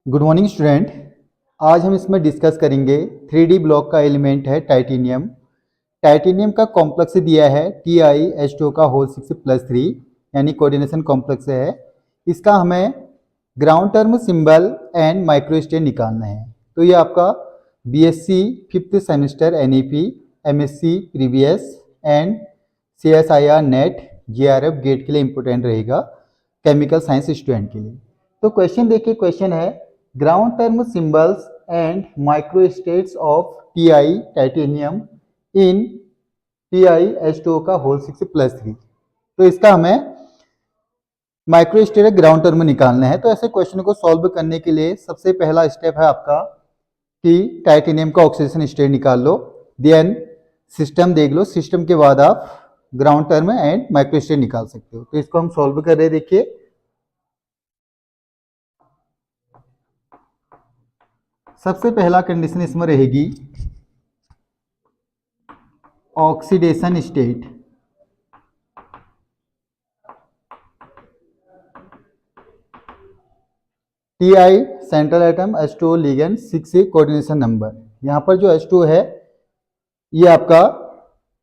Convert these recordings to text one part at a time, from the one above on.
Good morning student. आज हम इसमें डिस्कस करेंगे 3D ब्लॉक का एलिमेंट है टाइटेनियम। टाइटेनियम का कॉम्प्लेक्स दिया है TiH2 का होल 6+3 यानी कोऑर्डिनेशन कॉम्प्लेक्स है। इसका हमें ground term symbol and microstate निकालना है। तो ये आपका BSc 5th semester NEP MSc previous and CSIR net JRF GATE के लिए इम्पोर्टेंट रहेगा केमिकल साइंस स्टूडेंट के लिए। तो क्वेश्चन देखिए, क्वेश्चन है ground term symbols and microstates of Ti titanium in TiH2 का होल 6+3। तो इसका हमें माइक्रोस्टेट ग्राउंड टर्म निकालना है। तो ऐसे क्वेश्चन को सॉल्व करने के लिए सबसे पहला स्टेप है आपका कि टाइटेनियम का ऑक्सीडेशन स्टेट निकाल लो, देन सिस्टम देख लो, सिस्टम के बाद आप ग्राउंड टर्म एंड माइक्रोस्टेट निकाल सकते हो। तो इसको हम सॉल्व कर रहे हैं। देखिए, सबसे पहला कंडीशन इसमें रहेगी oxidation state. Ti central atom, H2O ligand, 6 coordination number. यहाँ पर जो H2O है ये आपका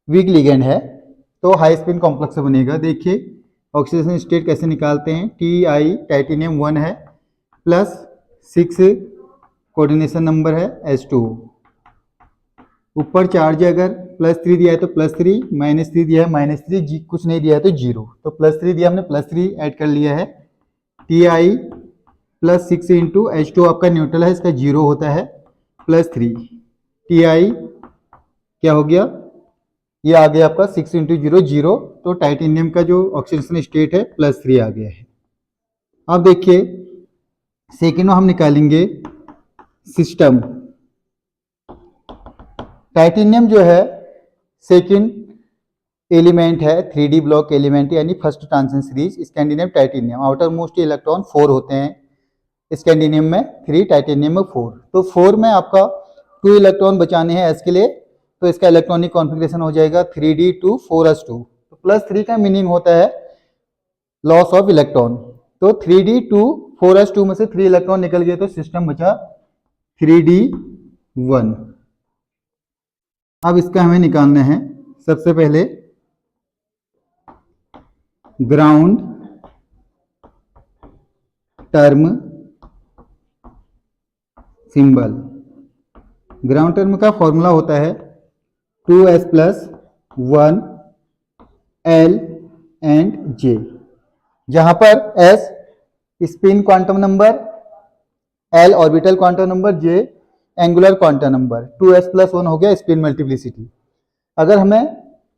वीक लिगेंड है, तो हाई स्पिन कॉम्प्लेक्स बनेगा। देखिए ऑक्सीडेशन स्टेट कैसे निकालते हैं। Ti टाइटेनियम 1 है प्लस 6 कोऑर्डिनेशन नंबर है H2O। ऊपर चार्ज अगर +3 दिया है तो +3, -3 दिया है -3, कुछ नहीं दिया है तो 0। तो +3 दिया, हमने +3 ऐड कर लिया है। Ti प्लस 6 इंटू H2 आपका न्यूट्रल है, इसका 0 होता है +3। Ti क्या हो गया, ये आ गया आपका 6 इंटू 0 0। तो टाइटेनियम का जो ऑक्सीडेशन स्टेट है +3 आ गया है। अब देखिए सेकेंड हम निकालेंगे सिस्टम। टाइटेनियम जो है सेकेंड एलिमेंट है, 3D ब्लॉक एलिमेंट यानी first transition series scandium titanium. Outermost electron 4 होते हैं स्कैंडिनियम में 3, टाइटेनियम में 4। तो 4 में आपका 2 इलेक्ट्रॉन बचाने हैं S के लिए, तो इसका इलेक्ट्रॉनिक कॉन्फ़िगरेशन हो जाएगा 3D2 4s2। तो +3 का मीनिंग होता है लॉस ऑफ इलेक्ट्रॉन। तो 3D2 4s2 में से 3 इलेक्ट्रॉन निकल गए तो सिस्टम बचा 3D1। अब इसका हमें निकालना है सबसे पहले ground term symbol. Ground term का फॉर्मूला होता है 2s + 1 L एंड J, जहां पर S spin quantum number, L orbital quantum number, J angular quantum number. 2s + 1 हो गया स्पिन मल्टीप्लिसिटी। अगर हमें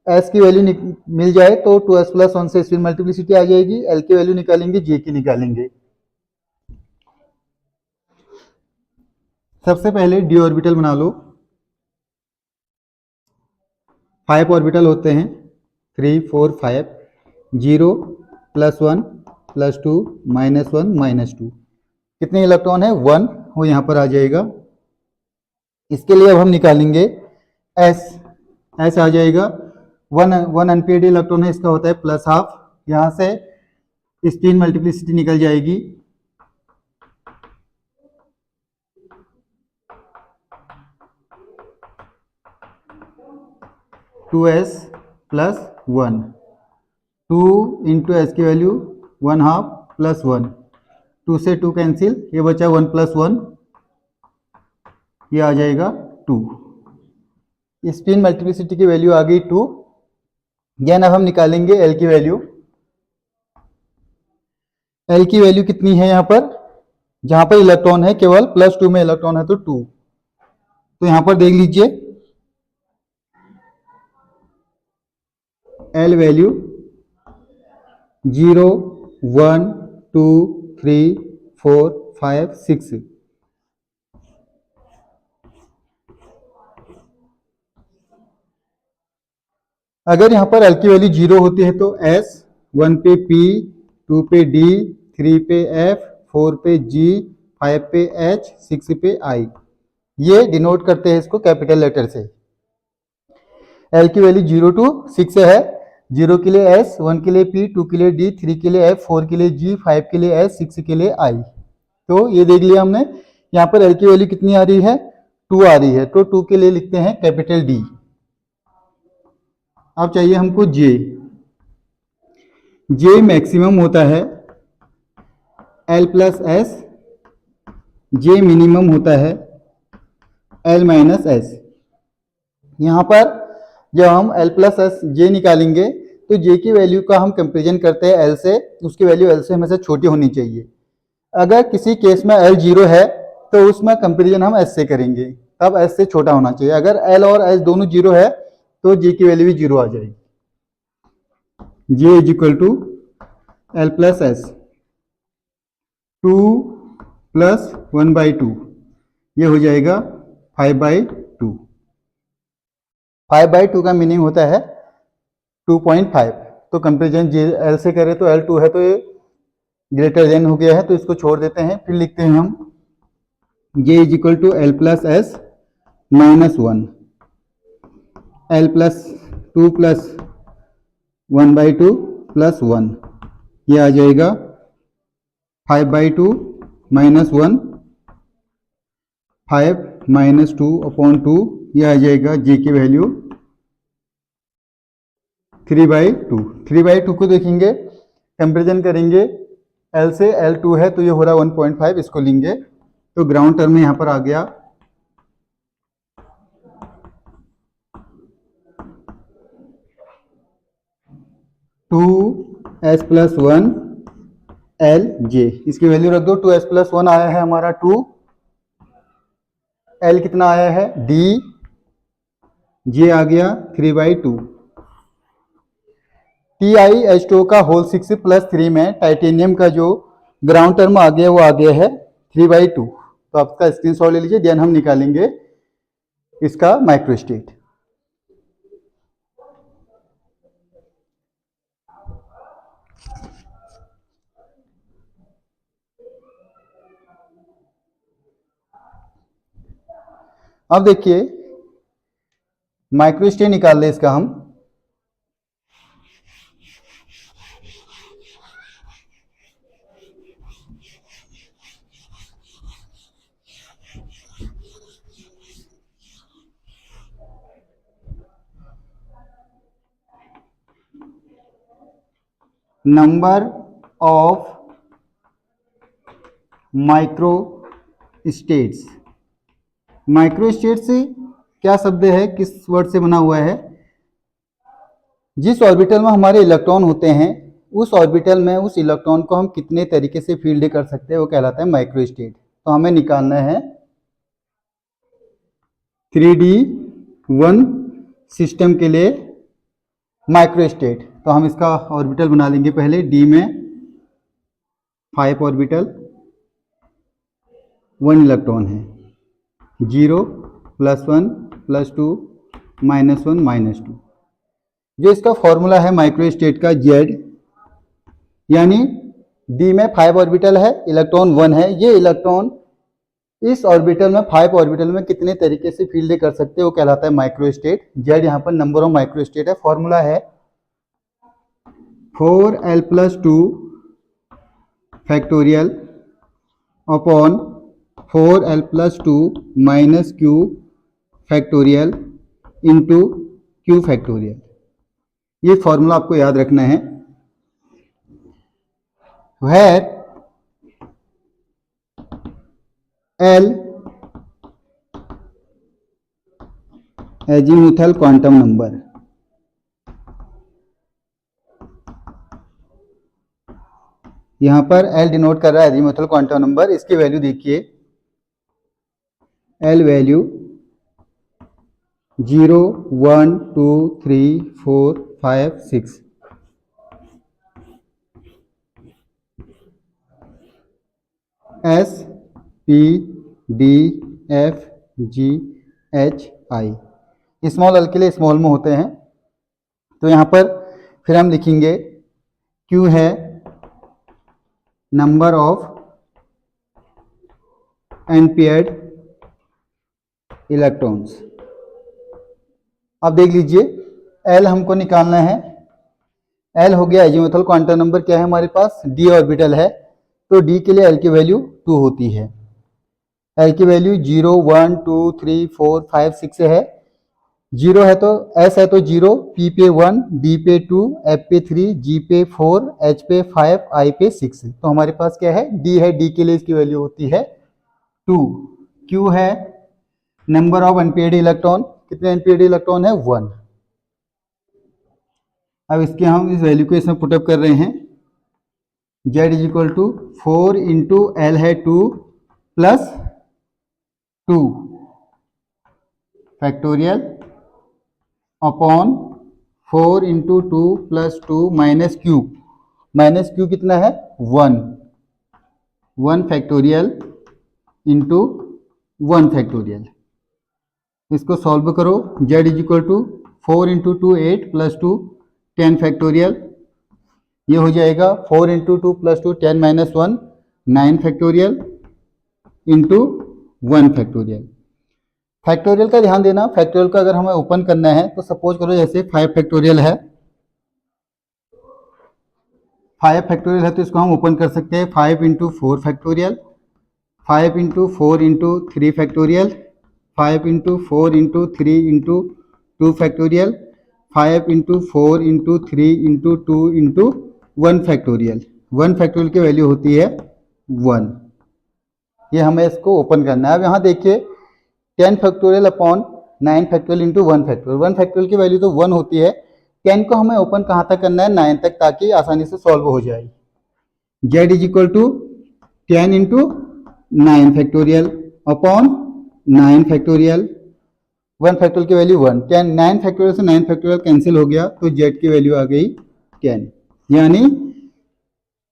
S की वैल्यू मिल जाए तो 2s + 1 से स्पिन मल्टीप्लिसिटी आ जाएगी, L की वैल्यू निकालेंगे, J की निकालेंगे। सबसे पहले d ऑर्बिटल बना लो। 5 ऑर्बिटल होते हैं, 3 4 5, 0 + 1 + 2 -1 -2। कितने इलेक्ट्रॉन है? 1, वो यहाँ पर आ जाएगा। इसके लिए अब हम निकालेंगे S आ जाएगा 1 अनपेड इलेक्ट्रॉन है, इसका होता है +½ यहाँ से स्पिन मल्टीप्लिसिटी निकल जाएगी। (2s + 1) 2 इंटू S की वैल्यू 1/2 + 1, 2 से 2 कैंसिल, ये बचा 1 + 1, ये आ जाएगा 2। स्पिन मल्टीप्लिसिटी की वैल्यू आ गई 2। देन अब हम निकालेंगे L की वैल्यू। L की वैल्यू कितनी है यहाँ पर? जहां पर इलेक्ट्रॉन है केवल +2 में इलेक्ट्रॉन है तो 2। तो यहां पर देख लीजिए L वैल्यू 0 1 2 3 4 5 6। अगर यहाँ पर L की वैल्यू 0 होती है तो S, 1 पे P, 2 पे D, 3 पे F, 4 पे G, 5 पे H, 6 पे I, ये डिनोट करते हैं इसको कैपिटल लेटर से। L की वैल्यू 0 to 6 है। 0 के लिए S, 1 के लिए P, 2 के लिए D, 3 के लिए F, 4 के लिए G, 5 के लिए S, 6 के लिए I। तो ये देख लिया हमने। यहाँ पर एल की वैल्यू कितनी आ रही है, 2 आ रही है, तो 2 के लिए लिखते हैं कैपिटल डी। अब चाहिए हमको जे। जे मैक्सिमम होता है एल प्लस एस, जे मिनिमम होता है एल माइनस एस। यहाँ पर जब हम एल प्लस एस जे निकालेंगे तो जे की वैल्यू का हम कंपेरिजन करते हैं एल से, उसकी वैल्यू एल से हमेशा छोटी होनी चाहिए। अगर किसी केस में एल 0 है तो उसमें कंपेरिजन हम एस से करेंगे, तब एस से छोटा होना चाहिए। अगर एल और एस दोनों 0 है तो जे की वैल्यू भी 0 आ जाएगी। J is equal to L plus S, 2 plus 1/2, ये हो जाएगा 5/2। 5/2 का मीनिंग होता है 2.5। तो कंपेरिजन जे एल से करें तो एल 2 है तो ये ग्रेटर देन हो गया है, तो इसको छोड़ देते हैं। फिर लिखते हैं हम J is equal to L plus S minus 1, L plus 2 plus 1/2 plus 1, ये आ जाएगा 5/2 माइनस 1, 5 माइनस 2/2, ये आ जाएगा जे की वैल्यू 3/2। 3/2 को देखेंगे, कंपेरिजन करेंगे एल से, एल 2 है तो ये हो रहा है 1.5, इसको लेंगे तो ग्राउंड टर्म में यहाँ पर आ गया 2s प्लस 1 एल जे। इसकी वैल्यू रख दो, 2s प्लस 1 आया है हमारा 2, एल कितना आया है डी, जे आ गया 3/2। TiH2 का होल 6 प्लस 3 में टाइटेनियम का जो ग्राउंड टर्म आ गया वो आ गया है 3/2। तो आप इसका स्क्रीनशॉट ले लीजिए, देन हम निकालेंगे इसका माइक्रोस्टेट। अब देखिए माइक्रोस्टेट निकाल ले इसका हम। Number of micro states. Micro state से क्या शब्द है, किस वर्ड से बना हुआ है? जिस ऑर्बिटल में हमारे इलेक्ट्रॉन होते हैं उस ऑर्बिटल में उस इलेक्ट्रॉन को हम कितने तरीके से फील्ड कर सकते हैं वो कहलाता है माइक्रो स्टेट। तो हमें निकालना है 3D1 सिस्टम के लिए माइक्रो स्टेट। तो हम इसका ऑर्बिटल बना लेंगे पहले। डी में 5 ऑर्बिटल, 1 इलेक्ट्रॉन है, 0 प्लस 1 प्लस 2 माइनस 1 माइनस 2। जो इसका फॉर्मूला है माइक्रो स्टेट का जेड, यानी डी में 5 ऑर्बिटल है, इलेक्ट्रॉन 1 है, ये इलेक्ट्रॉन इस ऑर्बिटल में 5 ऑर्बिटल में कितने तरीके से फील्ड कर सकते हैं वो कहलाता है माइक्रो स्टेट। जेड यहाँ पर नंबर ऑफ माइक्रो स्टेट है। फॉर्मूला है 4l plus 2 factorial upon 4l plus 2 minus q factorial into q factorial. ये फॉर्मूला आपको याद रखना है। where L azimuthal quantum number, यहां पर L डिनोट कर रहा है एजीमुथल क्वांटम नंबर। इसकी वैल्यू देखिए, L value 0 1 2 3 4 5 6। S P D F G H I, small L के लिए स्मॉल में होते हैं। तो यहाँ पर फिर हम लिखेंगे Q है नंबर ऑफ अनपेयर्ड इलेक्ट्रॉन्स। अब देख लीजिए L हमको निकालना है। L हो गया एजीमुथल क्वांटम नंबर, क्या है हमारे पास, D ऑर्बिटल है, तो डी के लिए एल की वैल्यू 2 होती है। एल की वैल्यू 0, 1, 2, 3, 4, 5, 6 है। 0 है तो एस है तो 0, पी पे 1, डी पे 2, एफ पे 3, जी पे 4, एच पे 5, आई पे 6। तो हमारे पास क्या है, डी है। डी के लिए इसकी वैल्यू होती है 2। क्यू है नंबर ऑफ अनपेयर्ड इलेक्ट्रॉन। कितने अनपेयर्ड इलेक्ट्रॉन है, 1। अब इसके हम इस वैल्यू को इसमें पुटअप कर रहे हैं। Z is equal to 4 into L है 2 plus 2 factorial upon 4 into 2 plus 2 minus Q. Minus Q कितना है, 1 फैक्टोरियल इंटू 1 फैक्टोरियल। इसको सॉल्व करो। Z is equal to 4 into 2 8 plus 2 10 factorial. ये हो जाएगा 4 into 2 plus 2 10 minus 1 9 factorial into 1 factorial. Factorial का ध्यान देना, फैक्टोरियल का अगर हमें ओपन करना है तो सपोज करो जैसे 5 फैक्टोरियल है। 5 फैक्टोरियल है तो इसको हम ओपन कर सकते हैं 5 into 4 factorial, 5 into 4 into 3 factorial, 5 into 4 into 3 into 2 factorial, 5 into 4 into 3 into 2 into 1 factorial. 1 factorial की वैल्यू होती है 1। ये हमें इसको ओपन करना है। अब यहाँ देखिए 10 factorial upon 9 factorial into 1 factorial. 1 factorial की वैल्यू तो 1 होती है। 10 को हमें ओपन कहाँ तक करना है, 9 तक, ताकि आसानी से सॉल्व हो जाए। Z is equal to 10 into 9 factorial upon 9 factorial. 1 factorial की वैल्यू 1, 10 9 फैक्टोरियल से 9 फैक्टोरियल कैंसिल हो गया तो Z की वैल्यू आ गई 10। यानी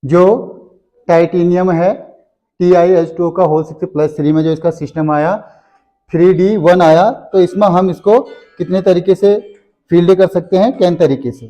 जो टाइटेनियम है TiH2O का होल 6 प्लस 3 में जो इसका सिस्टम आया 3D1 आया, तो इसमें हम इसको कितने तरीके से फील्ड कर सकते हैं, 10 तरीके से।